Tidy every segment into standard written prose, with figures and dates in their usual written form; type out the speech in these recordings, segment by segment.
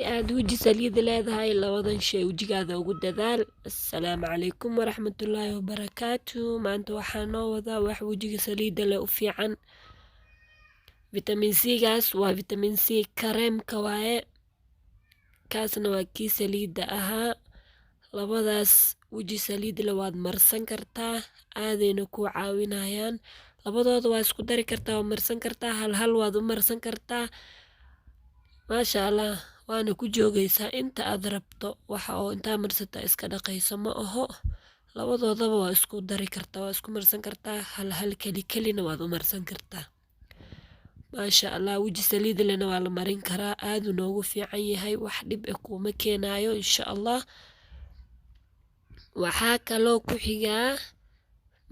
aad weji saliid leedahay labadan shay wejigaada ugu dadaal. Assalaamu calaykum waraxmatullaahi wabarakaatu. Maanta waxaa noo wadaa wax wejiga saliidda leh u fiican. Vitamin C gaas waa vitamin C kareemka waaye, kaasna waa kii saliidda ahaa. Labadaas weji saliid leh waad marsan kartaa, aadayna kuu caawinayaan. Labadooda waa isku dari kartaa, waa marsan kartaa, hal waad u marsan kartaa. maasha Allah, waana ku joogaysaa inta aad rabto. Waxa oo intaa marsata iska dhaqayso ma aho. Labadoodaba waa isku dari kartaa, waa isku marsan kartaa, hal kelina waad u marsan kartaa. maasha Allah, weji saliid lehna waa la marin karaa, aad noogu fiican yahay, wax dhib ah kuma keenayo insha Allah. Waxaa kaloo ku xigaa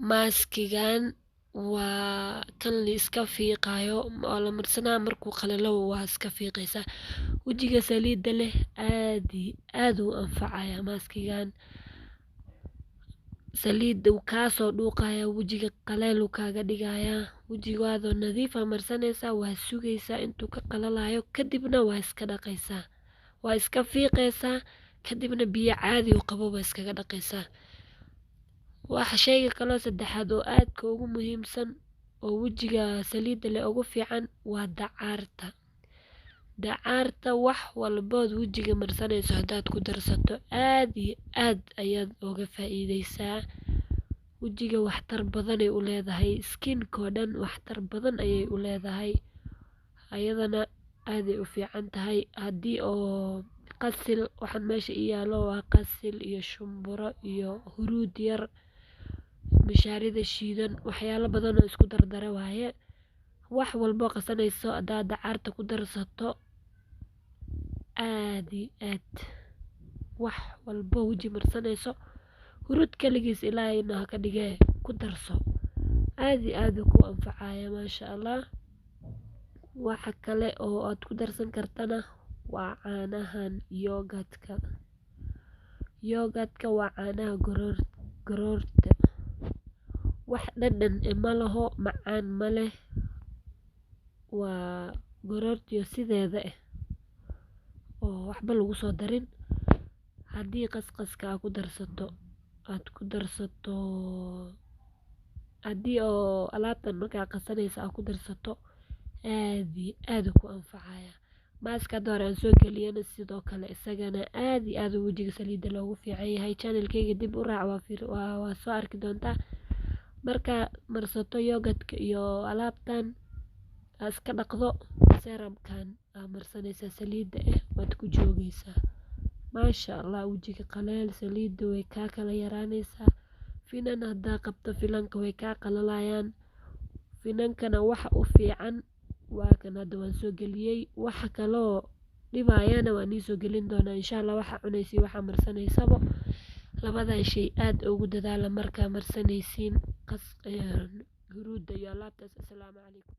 maaskigan, waa kan la iska fiiqayo oo la marsanaa markuu qalalo waa iska fiiqaysaa. wejiga saliidda leh aad u anfacaya maaskigan. saliidda uu kaasoo dhuuqaya, wejiga qaleel uu kaaga dhigayaa. wejigaadoo nadiifa marsanaysaa, waa sugaysaa intuu ka qalalayo, kadibna waa iska dhaqaysaa, waa iska fiiqaysaa, kadibna biyo caadi u qabo waa iskaga dhaqaysaa. waxa shayga kaloo saddexaad oo aadka ugu muhiimsan oo wejiga saliidda leh ugu fiican waa dacaarta. dacaarta wax walbood wejiga marsanayso haddaad ku darsato aad iyo aad ayaad uga faa'iidaysaa. wejiga waxtar badanay u leedahay, skinkoo dhan waxtar badan ayay u leedahay. ayadana aaday u fiican tahay. haddii oo qasil, waxaan meesha i yaalo waa qasil iyo shumburo iyo huruud yar, mishaarida shiidan, waxyaalo badan oo isku dardara waaye. wax walbo qasanayso haddaad dacaarta ku darsato aad iyo aad wax walbo weji marsanayso, huruud kaligiis ilaahayna ha ka dhigee ku darso, aad iyo aad ku anfacaya maasha Allah. waxa kale oo aad ku darsan kartana waa caanahan yogurt-ka. yogurt-ka waa caanaha garoorta, wax dhadhan ma laho, macaan ma leh, waa garoortiyo sideeda oo waxba lagu soo darin. haddii qasqaska aad ku darsato, haddii oo alaabtan markaa qasanaysa aad ku darsato, aad iyo aad ku anfacaya. maaska hadda hore aan soo geliyana sidoo kale isagana aad iyo aad wejiga saliidda loogu fiican yahay. channelkayga dib u raac, waa soo arki doontaa. markaa marsato yogurt-ka iyo alaabtan aad iska dhaqdo, seramkan aad marsanaysaa saliidda waad ku joogaysaa. maasha Allah, wejiga qaleel, saliidda way kaa kala yaraanaysaa. finan haddaa qabto, finanka way kaa qalalayaan. finankana waxa u fiican waa kan hadda waan soo geliyey. waxa kaloo dhibayana waan soo gelin doonaa insha Allah. waxa cunaysiin, waxa marsanaysaba labadan shay aad ugu dadaala markaa marsanaysiin huruudda iyo alaabtaas. assalaamu calaykum.